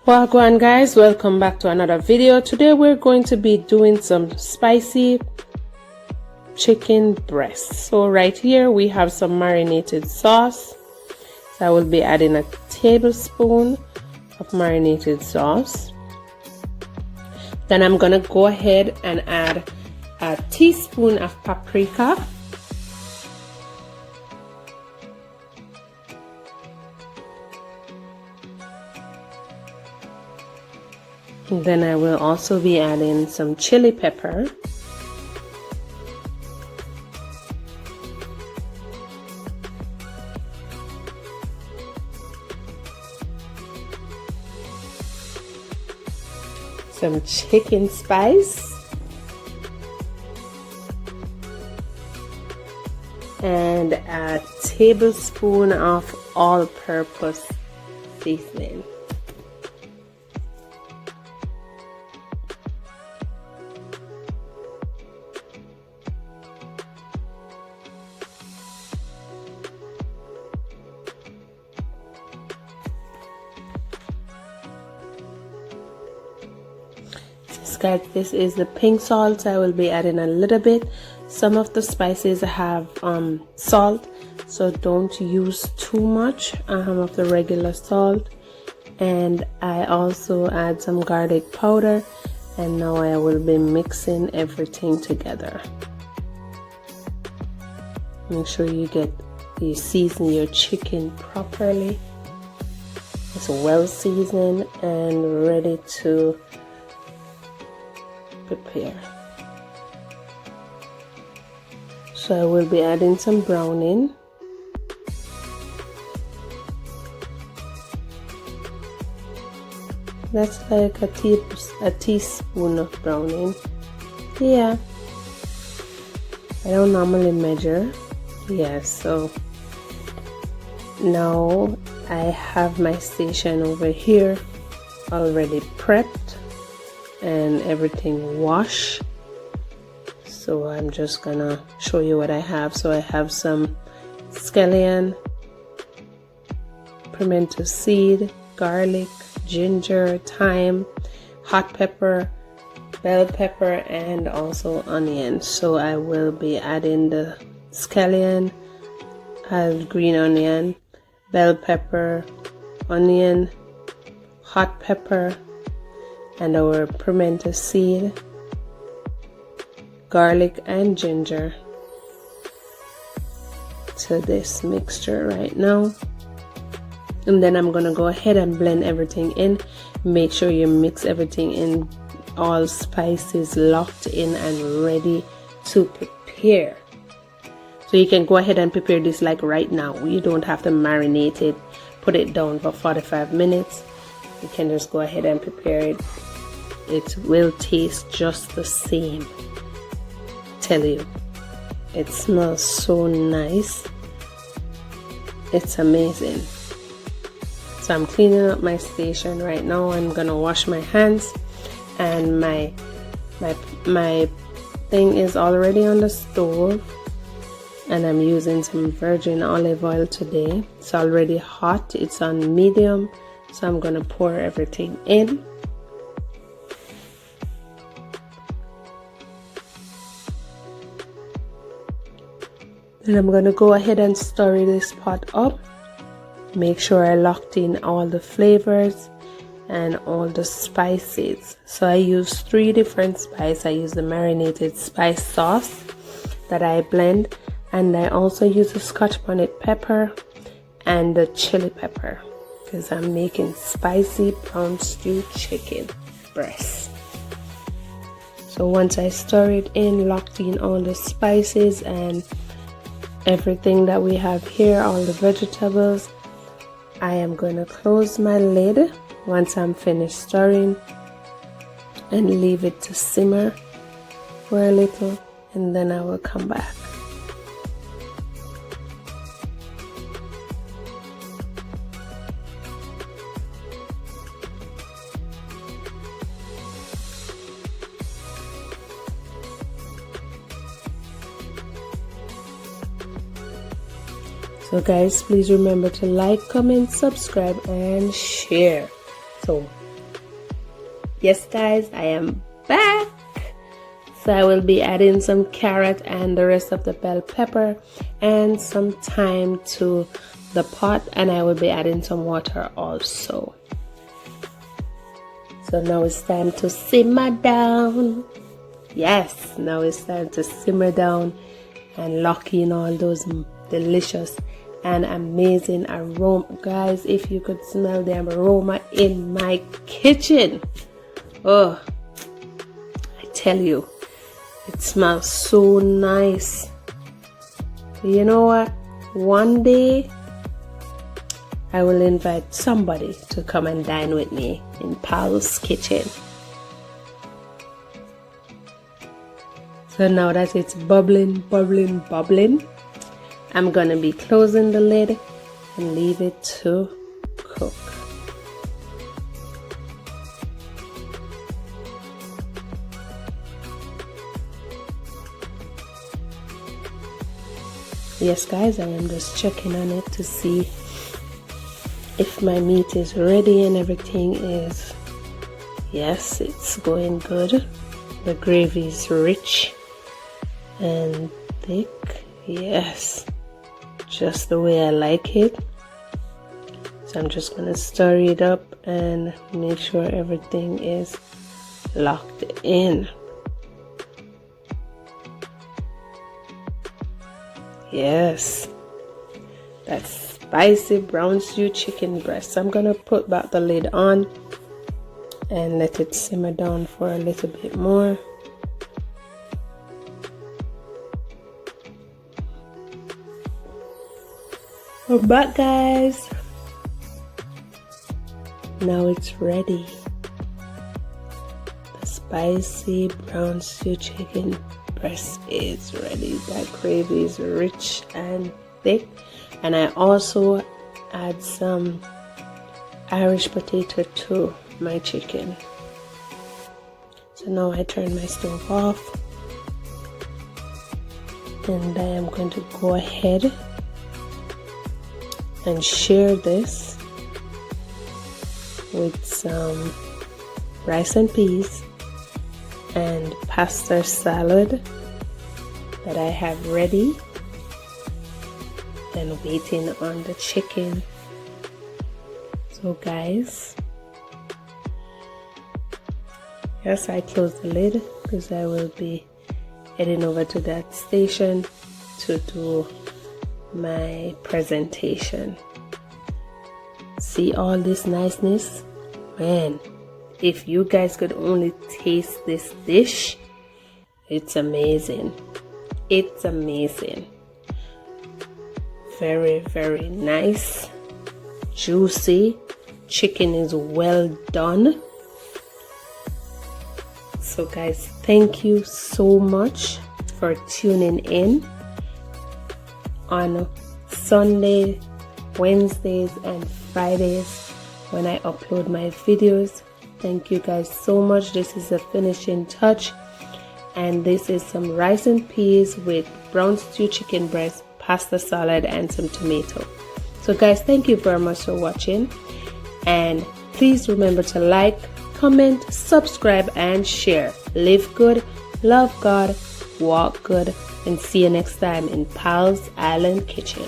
Wagwan guys, welcome back to another video. Today we're going to be doing some spicy chicken breasts. So right here we have some marinated sauce. So I will be adding a tablespoon of marinated sauce. Then I'm gonna go ahead and add a teaspoon of paprika. And then I will also be adding some chili pepper. Some chicken spice. And a tablespoon of all-purpose seasoning. Guys, this is the pink salt. I will be adding a little bit. Some of the spices have salt, so don't use too much of the regular salt. And I also add some garlic powder, and now I will be mixing everything together. Make sure you season your chicken properly. It's well seasoned and ready to prepare. So I will be adding some browning. That's like a teaspoon of browning. Yeah, I don't normally measure. Yeah, so now I have my station over here already prepped and everything washed. So I'm just gonna show you what I have. So I have some scallion, pimento seed, garlic, ginger, thyme, hot pepper, bell pepper, and also onion. So I will be adding the scallion, green onion, bell pepper, onion, hot pepper, and our pimento seed, garlic, and ginger to this mixture right now. And then I'm gonna go ahead and blend everything in. Make sure you mix everything in, all spices locked in and ready to prepare. So you can go ahead and prepare this like right now. You don't have to marinate it, put it down for 45 minutes. You can just go ahead and prepare it. It will taste just the same. Tell you, it smells so nice. It's amazing. So I'm cleaning up my station right now. I'm gonna wash my hands, and my thing is already on the stove, and I'm using some virgin olive oil today. It's already hot. It's on medium, so I'm gonna pour everything in. And I'm gonna go ahead and stir this pot up. Make sure I locked in all the flavors and all the spices. So I use 3 different spices. I use the marinated spice sauce that I blend, and I also use the Scotch bonnet pepper and the chili pepper, because I'm making spicy brown stew chicken breast. So once I stir it in, locked in all the spices and everything that we have here, all the vegetables, I am going to close my lid once I'm finished stirring and leave it to simmer for a little, and then I will come back. So guys, please remember to like, comment, subscribe, and share. So Yes guys, I am back. So I will be adding some carrot and the rest of the bell pepper and some thyme to the pot, and I will be adding some water also. So now it's time to simmer down. Yes, now it's time to simmer down and lock in all those delicious and amazing aroma. Guys, if you could smell the aroma in my kitchen, oh, I tell you, it smells so nice. You know what? One day I will invite somebody to come and dine with me in Pal's kitchen. So now that it's bubbling, I'm gonna be closing the lid and leave it to cook. Yes guys, I am just checking on it to see if my meat is ready and everything is, yes, it's going good. The gravy is rich and thick. Yes, just the way I like it. So I'm just gonna stir it up and make sure everything is locked in. Yes, that's spicy brown stew chicken breast. So I'm gonna put back the lid on and let it simmer down for a little bit more. We're back guys. Now it's ready. The spicy brown stew chicken breast is ready. That gravy is rich and thick, and I also add some Irish potato to my chicken. So now I turn my stove off and I am going to go ahead and share this with some rice and peas and pasta salad that I have ready and waiting on the chicken. So guys, yes, I close the lid because I will be heading over to that station to do my presentation. See all this niceness? Man, if you guys could only taste this dish, it's amazing. It's amazing. Very, very nice, juicy. Chicken is well done. So guys, thank you so much for tuning in on Sunday, Wednesdays and Fridays when I upload my videos. Thank you guys so much. This is the finishing touch, and this is some rice and peas with brown stew chicken breast, pasta salad and some tomato. So guys, thank you very much for watching, and please remember to like, comment, subscribe and share. Live good, love God, walk good, and see you next time in Pal's Island Kitchen.